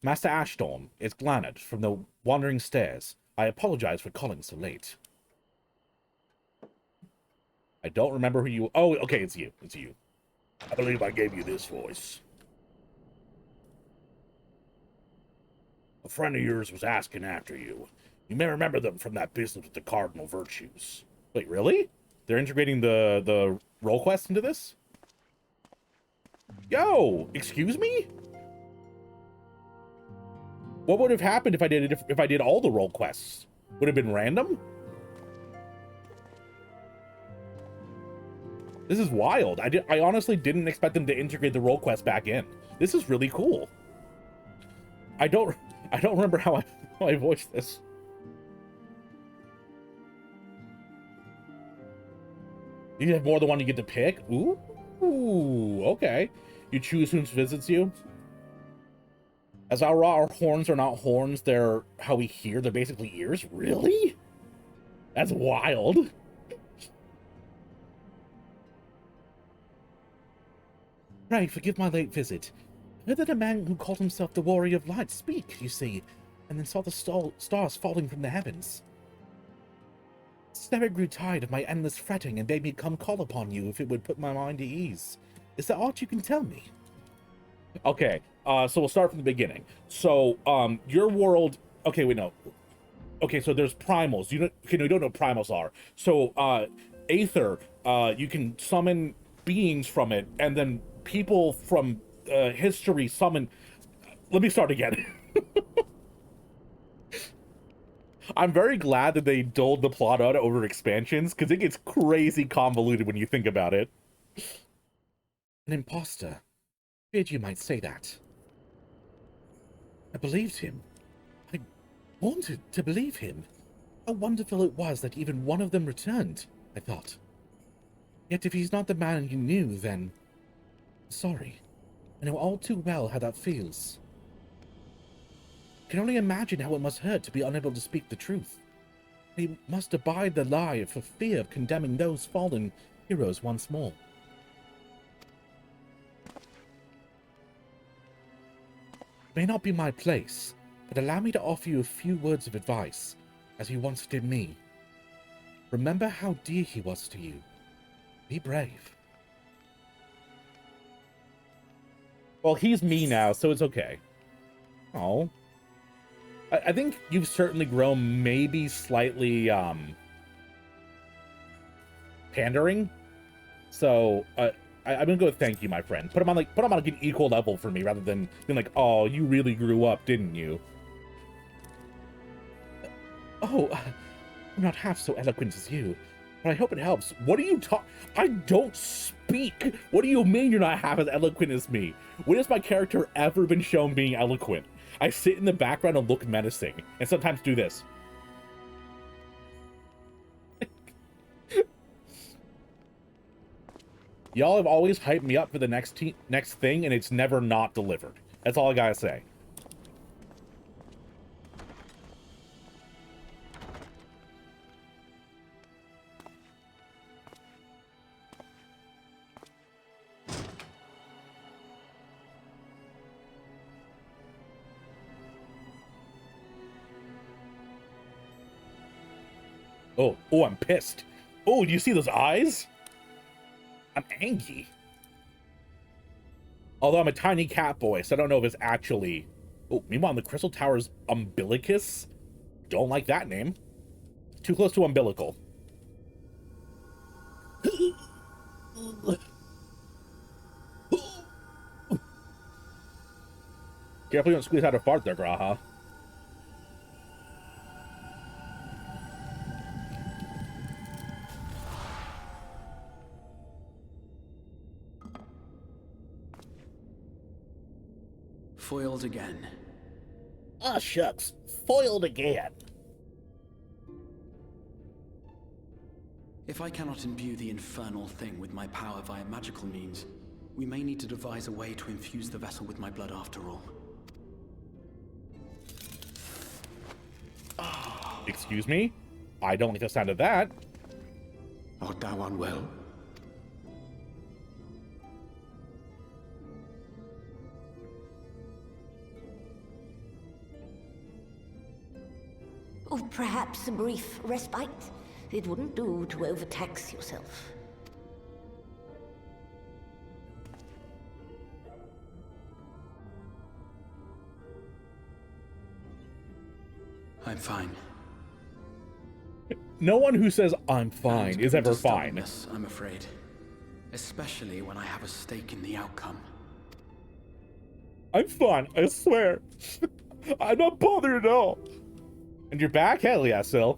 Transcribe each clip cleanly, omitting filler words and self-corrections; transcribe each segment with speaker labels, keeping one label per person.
Speaker 1: Master Ashtorm, it's Glanad from the Wandering Stairs. I apologize for calling so late. I don't remember who you... Oh, okay, it's you. It's you. I believe I gave you this voice. A friend of yours was asking after you. You may remember them from that business with the cardinal virtues. Wait, really? They're integrating the role quest into this? Yo, excuse me? What would have happened if I did all the role quests? Would it have been random? This is wild. I honestly didn't expect them to integrate the role quest back in. This is really cool. I don't remember how I voiced this. You have more than one you get to pick? Ooh, okay. You choose who visits you. As our horns are not horns, they're how we hear. They're basically ears. Really? That's wild. Pray, forgive my late visit. I heard that a man who called himself the Warrior of Light speak, you see, and then saw the stars falling from the heavens. Sarah grew tired of my endless fretting and bade me come call upon you if it would put my mind at ease. Is there aught you can tell me? Okay, so we'll start from the beginning. So, your world... Okay, wait, no. Okay, so there's primals. You don't know what primals are. So, Aether, you can summon beings from it, and then people from history summon... Let me start again. I'm very glad that they doled the plot out over expansions, because it gets crazy convoluted when you think about it. An imposter. Feared you might say that. I believed him. I wanted to believe him. How wonderful it was that even one of them returned, I thought. Yet if he's not the man you knew, then... Sorry. I know all too well how that feels. I can only imagine how it must hurt to be unable to speak the truth. He must abide the lie for fear of condemning those fallen heroes once more. It may not be my place, but allow me to offer you a few words of advice, as you once did me. Remember how dear he was to you. Be brave. Well, he's me now, so it's okay. Oh. I think you've certainly grown maybe slightly, pandering. So, I'm gonna go with thank you, my friend. Put him on like an equal level for me, rather than being like, oh, you really grew up, didn't you? Oh, I'm not half so eloquent as you, but I hope it helps. What do you talk? I don't speak. What do you mean you're not half as eloquent as me? When has my character ever been shown being eloquent? I sit in the background and look menacing, and sometimes do this. Y'all have always hyped me up for the next thing, and it's never not delivered. That's all I gotta say. Oh, I'm pissed. Oh, do you see those eyes? I'm angry. Although I'm a tiny cat boy, so I don't know if it's actually... Oh, meanwhile, the Crystal Tower's umbilicus? Don't like that name. Too close to umbilical. Careful you don't squeeze out a fart there, Graha.
Speaker 2: Foiled again.
Speaker 1: Ah, shucks. Foiled again.
Speaker 2: If I cannot imbue the infernal thing with my power via magical means, we may need to devise a way to infuse the vessel with my blood after all.
Speaker 1: Excuse me? I don't like the sound of that.
Speaker 3: Art thou unwell?
Speaker 4: Oh, perhaps a brief respite? It wouldn't do to overtax yourself.
Speaker 2: I'm fine.
Speaker 1: No one who says I'm fine
Speaker 2: And
Speaker 1: is ever
Speaker 2: to stubborn
Speaker 1: fine.
Speaker 2: this, I'm afraid. Especially when I have a stake in the outcome.
Speaker 1: I'm fine, I swear. I'm not bothered at all. And you're back? Hell yeah, Sil.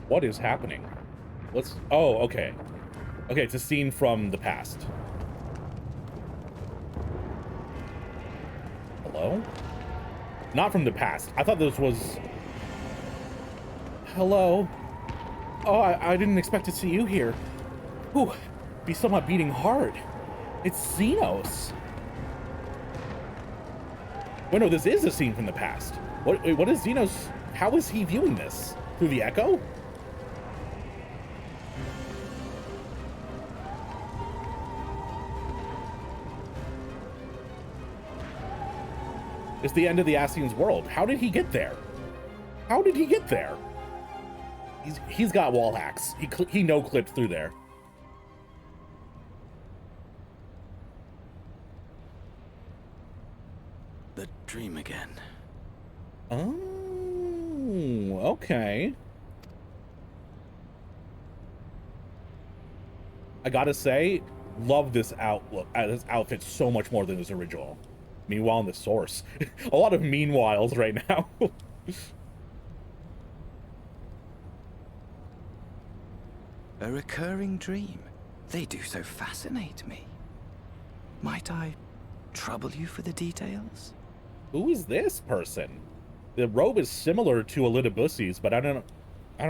Speaker 1: What is happening? What's... Oh, okay. Okay, it's a scene from the past. Hello? Not from the past. I thought this was... Hello? Oh, I didn't expect to see you here. Ooh, be somewhat beating hard. It's Xenos. Wait, no, this is a scene from the past. What is Xenos... How is he viewing this? Through the echo? It's the end of the Ascian's world. How did he get there? How did he get there? He's got wall hacks. He no-clipped through there.
Speaker 2: The dream again.
Speaker 1: Oh, okay. I gotta say, love this this outfit so much more than his original. Meanwhile, in the source, a lot of meanwhiles right now.
Speaker 5: A recurring dream. They do so fascinate me. Might I trouble you for the details?
Speaker 1: Who is this person? The robe is similar to Elidibussy's, but I don't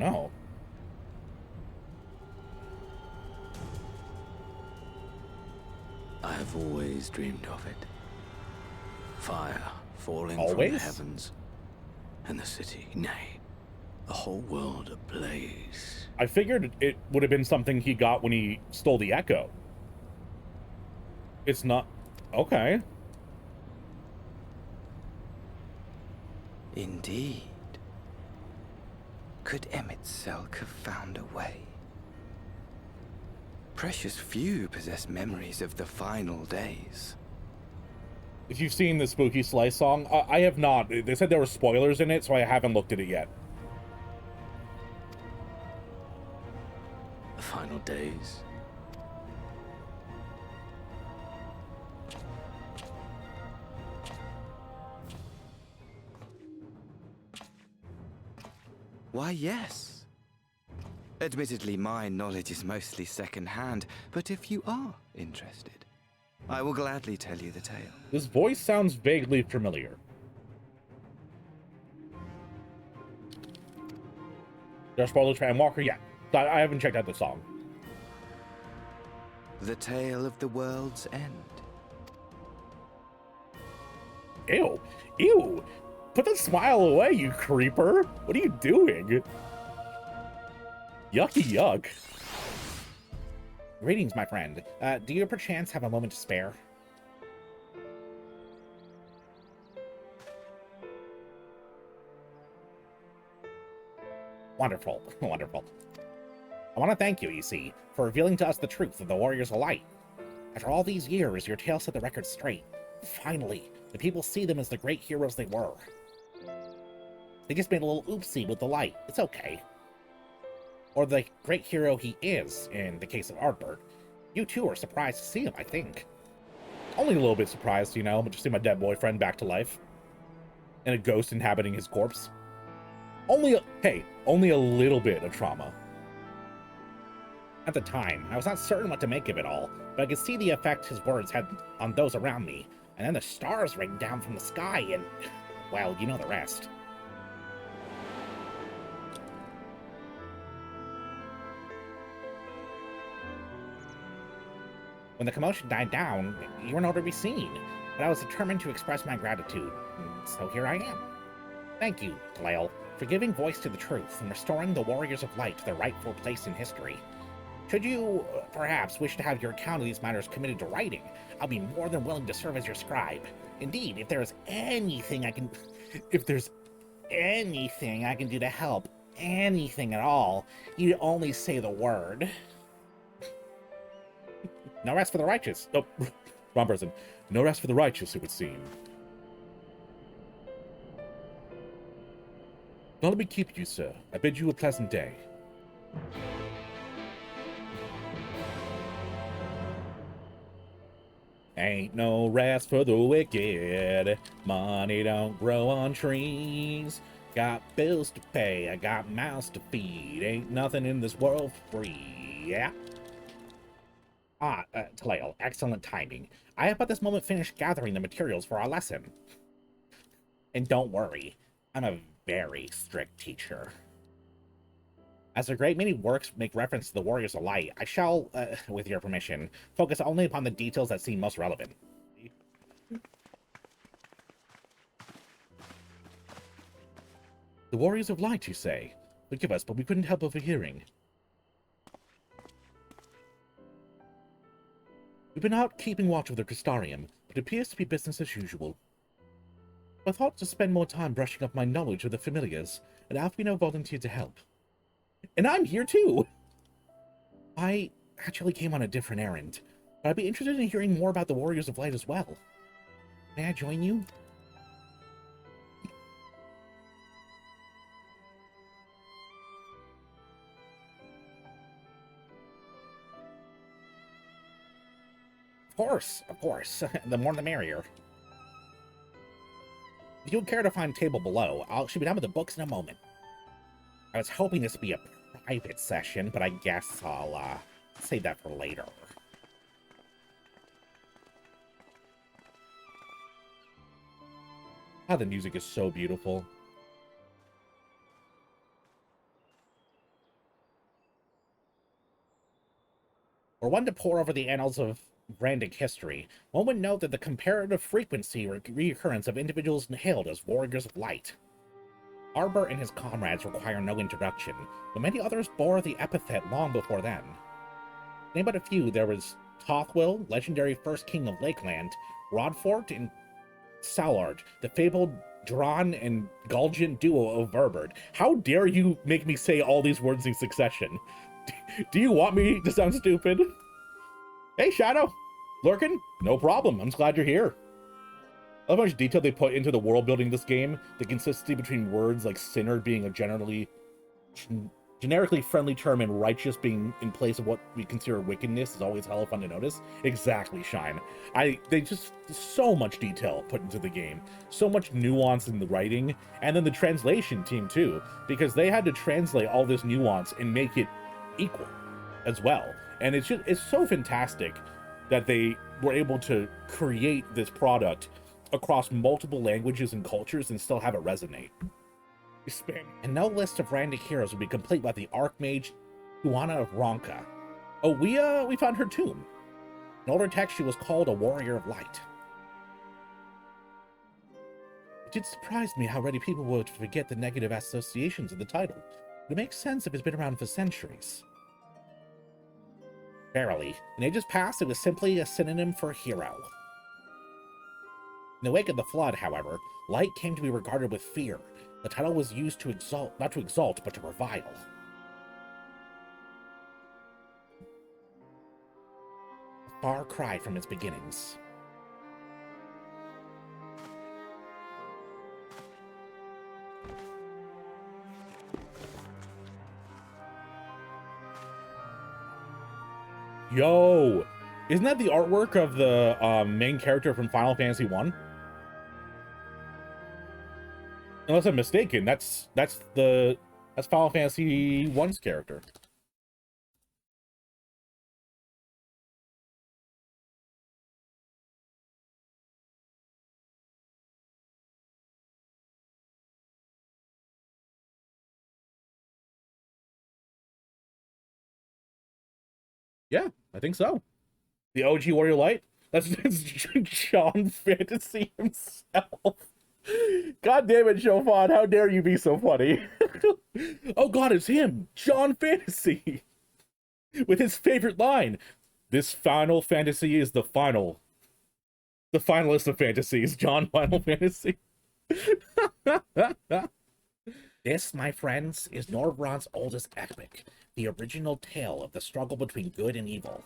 Speaker 1: know.
Speaker 3: I have always dreamed of it. Fire falling from
Speaker 1: Always?
Speaker 3: the heavens, and the city, nay, the whole world ablaze.
Speaker 1: I figured it would have been something he got when he stole the Echo. It's not... Okay.
Speaker 5: Indeed. Could Emmett Selk have found a way? Precious few possess memories of the final days.
Speaker 1: If you've seen the Spooky Slice song, I have not. They said there were spoilers in it, so I haven't looked at it yet.
Speaker 3: The final days.
Speaker 5: Why, yes. Admittedly, my knowledge is mostly second-hand, but if you are interested, I will gladly tell you the tale.
Speaker 1: This voice sounds vaguely familiar. There are spoilers for Ann Walker? Yeah. I haven't checked out the song.
Speaker 5: The tale of the world's end.
Speaker 1: Ew. Ew. Put that smile away, you creeper. What are you doing? Yucky yuck. Greetings, my friend. Do you perchance have a moment to spare? Wonderful. Wonderful. I want to thank you, you see, for revealing to us the truth of the Warriors of Light. After all these years, your tale set the record straight. Finally, the people see them as the great heroes they were. They just made a little oopsie with the light. It's okay. Or the great hero he is, in the case of Ardbert. You too are surprised to see him, I think. Only a little bit surprised, you know, but to see my dead boyfriend back to life. And a ghost inhabiting his corpse. Only a little bit of trauma. At the time, I was not certain what to make of it all, but I could see the effect his words had on those around me, and then the stars rained down from the sky, and, well, you know the rest. When the commotion died down, you were nowhere to be seen, but I was determined to express my gratitude, and so here I am. Thank you, Glael, for giving voice to the truth and restoring the Warriors of Light to their rightful place in history. Should you, perhaps, wish to have your account of these matters committed to writing, I'll be more than willing to serve as your scribe. Indeed, if there's anything I can do to help, anything at all, you only say the word. No rest for the righteous. Oh, wrong person. No rest for the righteous, it would seem. Now let me keep you, sir. I bid you a pleasant day. Ain't no rest for the wicked. Money don't grow on trees. Got bills to pay, I got mouths to feed. Ain't nothing in this world free. Yeah. Talal, excellent timing. I have at this moment finished gathering the materials for our lesson. And don't worry, I'm a very strict teacher. As a great many works make reference to the Warriors of Light, I shall, with your permission, focus only upon the details that seem most relevant. The Warriors of Light, you say? Forgive us, but we couldn't help overhearing. We've been out keeping watch over the Crystarium, but it appears to be business as usual. I thought to spend more time brushing up my knowledge of the familiars, and Alfino volunteered to help. And I'm here too! I actually came on a different errand, but I'd be interested in hearing more about the Warriors of Light as well. May I join you? Of course. The more the merrier. If you'd care to find a table below, I should be done with the books in a moment. I was hoping this would be a private session, but I guess I'll, save that for later. Ah, the music is so beautiful. For one to pore over the annals of Brandic history, one would note that the comparative frequency or reoccurrence of individuals hailed as Warriors of Light. Arbor and his comrades require no introduction, but many others bore the epithet long before then. To name but a few, there was Tothwil, legendary first king of Lakeland, Rodfort and Salard, the fabled Dron and Gulgent duo of Verberd. How dare you make me say all these words in succession? Do you want me to sound stupid? Hey, Shadow! Lurkin? No problem, I'm just glad you're here. I love how much detail they put into the world building of this game. The consistency between words like sinner being a generically friendly term and righteous being in place of what we consider wickedness is always hella fun to notice. Exactly, Shine. They just, so much detail put into the game. So much nuance in the writing. And then the translation team too, because they had to translate all this nuance and make it equal as well. And it's so fantastic that they were able to create this product across multiple languages and cultures and still have it resonate. And no list of Randic heroes would be complete without the Archmage Huana of Ronka. Oh, we found her tomb. In older text, she was called a Warrior of Light. It did surprise me how ready people were to forget the negative associations of the title, but it makes sense if it's been around for centuries. Verily, in ages past, it was simply a synonym for hero. In the wake of the Flood, however, light came to be regarded with fear. The title was used to exalt, not to exalt, but to revile. A far cry from its beginnings. Yo! Isn't that the artwork of the main character from Final Fantasy 1? Unless I'm mistaken, that's Final Fantasy 1's character. Yeah, I think so. The OG Warrior Light? That's John Fantasy himself. God damn it, Chofon, how dare you be so funny? Oh god, it's him, John Fantasy, with his favorite line. This Final Fantasy is the finalist of fantasies, John Final Fantasy. This, my friends, is Norvrant's oldest epic, the original tale of the struggle between good and evil.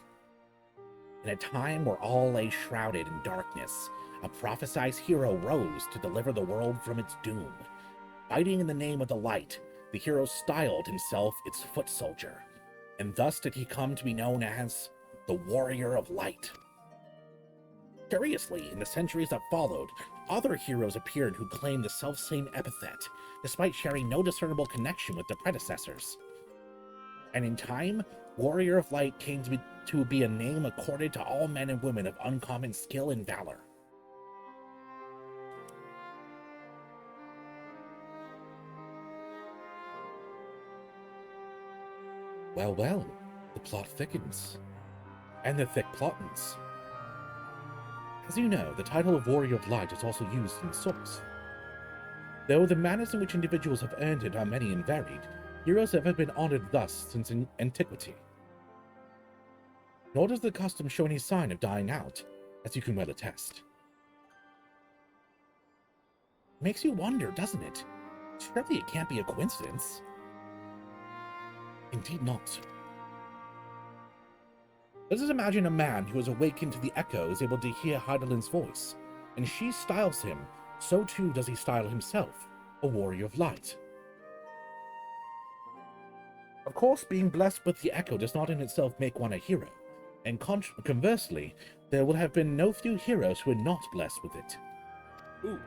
Speaker 1: In a time where all lay shrouded in darkness, a prophesized hero rose to deliver the world from its doom. Fighting in the name of the light, the hero styled himself its foot soldier, and thus did he come to be known as the Warrior of Light. Curiously, in the centuries that followed, other heroes appeared who claimed the selfsame epithet, despite sharing no discernible connection with their predecessors. And in time, Warrior of Light came to be a name accorded to all men and women of uncommon skill and valor. Well, well, the plot thickens. And the thick plottens. As you know, the title of Warrior of Light is also used in Souls. Though the manners in which individuals have earned it are many and varied, heroes have been honored thus since antiquity. Nor does the custom show any sign of dying out, as you can well attest. Makes you wonder, doesn't it? Surely it can't be a coincidence. Indeed not. Let us imagine a man who is awakened to the echo is able to hear Heidelin's voice, and she styles him, so too does he style himself, a warrior of light. Of course, being blessed with the echo does not in itself make one a hero, and conversely, there will have been no few heroes who are not blessed with it. Ooh.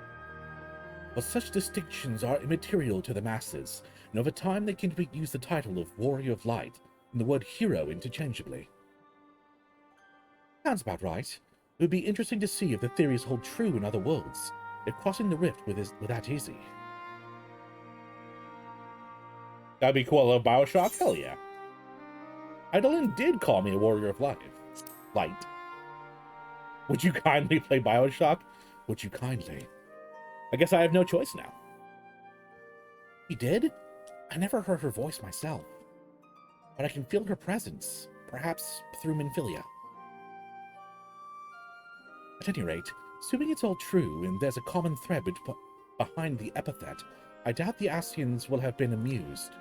Speaker 1: But such distinctions are immaterial to the masses, and over time they can use the title of Warrior of Light and the word hero interchangeably. Sounds about right. It would be interesting to see if the theories hold true in other worlds, if crossing the rift were that easy. That'd be cool. A Bioshock? Hell yeah. Heidelin did call me a Warrior of Light. Would you kindly play Bioshock? Would you kindly? I guess I have no choice now. He did? I never heard her voice myself. But I can feel her presence, perhaps through Minfilia. At any rate, assuming it's all true and there's a common thread behind the epithet, I doubt the Ascians will have been amused.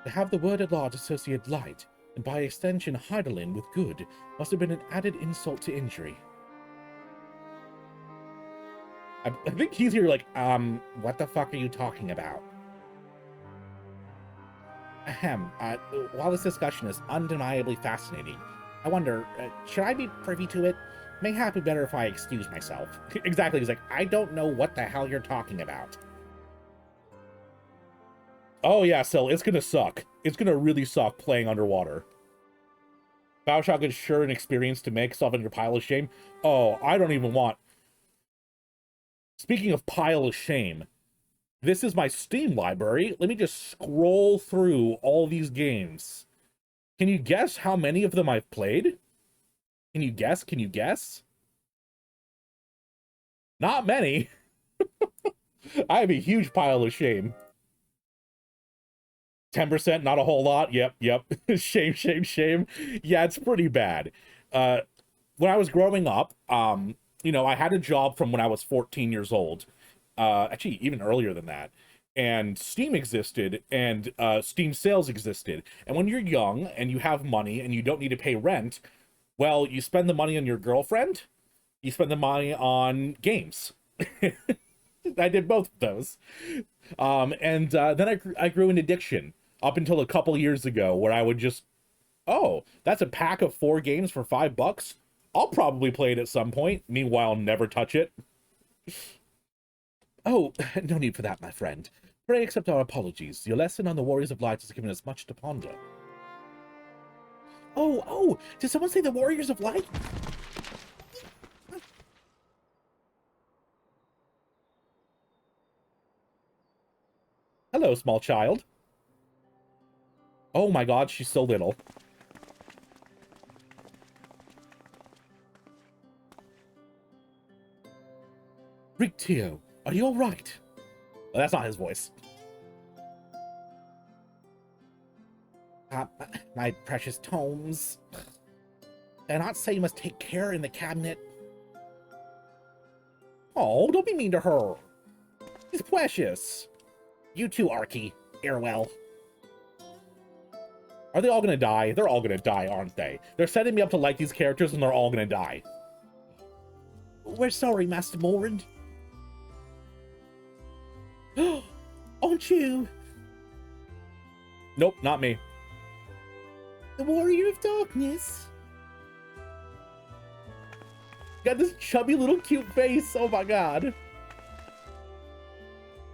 Speaker 1: To have the word at large associate light, and by extension Heidelin with good, must have been an added insult to injury. I think he's here like, what the fuck are you talking about? Ahem, while this discussion is undeniably fascinating, I wonder, should I be privy to it? Mayhap be better if I excuse myself. Exactly, he's like, I don't know what the hell you're talking about. Oh yeah, so it's gonna suck. It's gonna really suck playing underwater. Bioshock is sure an experience to make stuff in your pile of shame. Oh, I don't even want... Speaking of pile of shame, this is my Steam library. Let me just scroll through all these games. Can you guess how many of them I've played? Can you guess? Can you guess? Not many. I have a huge pile of shame. 10%, not a whole lot. Yep. Shame, shame, shame. Yeah, it's pretty bad. When I was growing up, you know, I had a job from when I was 14 years old. Actually, even earlier than that. And Steam existed, and Steam sales existed. And when you're young, and you have money, and you don't need to pay rent, well, you spend the money on your girlfriend, you spend the money on games. I did both of those. Then I grew an addiction up until a couple years ago where I would just, oh, that's a pack of 4 games for $5? I'll probably play it at some point. Meanwhile, never touch it. Oh, no need for that, my friend. Pray accept our apologies. Your lesson on the Warriors of Light has given us much to ponder. Oh, did someone say the Warriors of Light? Hello, small child. Oh my god, she's so little. Rictio, Are you all right? Well, that's not his voice. My precious tomes. Did I not say you must take care in the cabinet? Oh, don't be mean to her. She's precious. You too, Arky. Airwell. Are they all gonna die? They're all gonna die, aren't they? They're setting me up to like these characters and they're all gonna die. We're sorry, Master Morand. Aren't you? Nope, not me. The Warrior of Darkness. Got this chubby little cute face. Oh my god.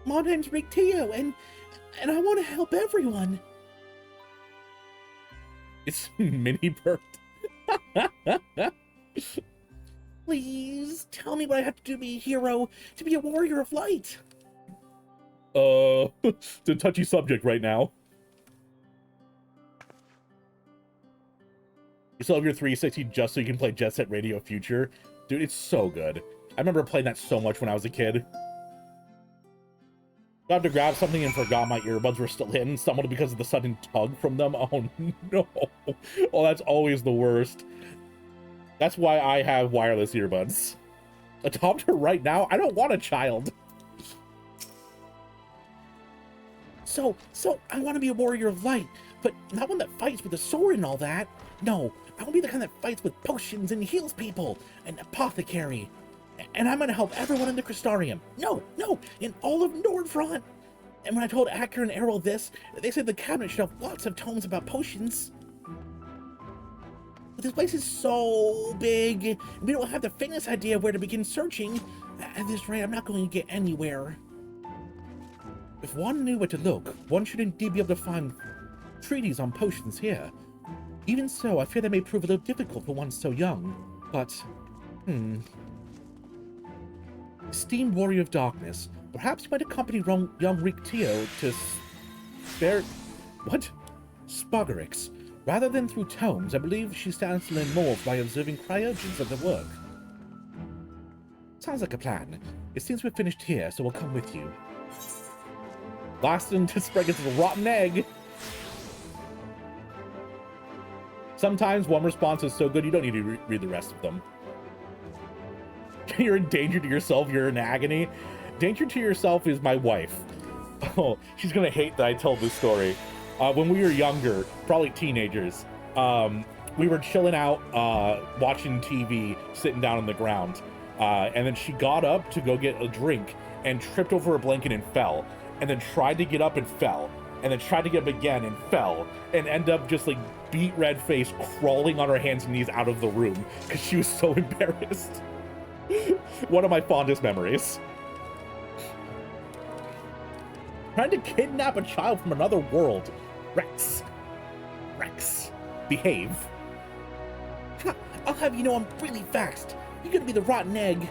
Speaker 1: My name's Rictio, and I want to help everyone. It's Mini Bert. Please tell me what I have to do to be a hero, to be a warrior of light. It's a touchy subject right now. You still have your 360 just so you can play Jet Set Radio Future? Dude, it's so good. I remember playing that so much when I was a kid. Got to grab something and forgot my earbuds were still in. Stumbled because of the sudden tug from them. Oh no. Oh, that's always the worst. That's why I have wireless earbuds. Adopt her right now? I don't want a child. So I want to be a warrior of light, but not one that fights with a sword and all that. No, I want to be the kind that fights with potions and heals people, an apothecary. And I'm going to help everyone in the Crystarium. No, in all of Nordfront. And when I told Acker and Errol this, they said the cabinet should have lots of tomes about potions. But this place is so big, and we don't have the faintest idea where to begin searching. At this rate, I'm not going to get anywhere. If one knew where to look, one should indeed be able to find treaties on potions here. Even so, I fear they may prove a little difficult for one so young. But, Esteemed Warrior of Darkness, perhaps you might accompany young Rictio to Spogarix. Rather than through tomes, I believe she stands to learn more by observing cryogens of the work. Sounds like a plan. It seems we're finished here, so we'll come with you. Last one to spread gets a rotten egg. Sometimes one response is so good you don't need to read the rest of them. You're in danger to yourself, you're in agony. Danger to yourself is my wife. Oh, she's gonna hate that I told this story. When we were younger, probably teenagers, we were chilling out, watching TV, sitting down on the ground. And then she got up to go get a drink and tripped over a blanket and fell. And then tried to get up and fell. And then tried to get up again and fell. And end up just like beet red face crawling on her hands and knees out of the room because she was so embarrassed. One of my fondest memories. Trying to kidnap a child from another world. Rex, behave. I'll have you know I'm really fast. You're gonna be the rotten egg.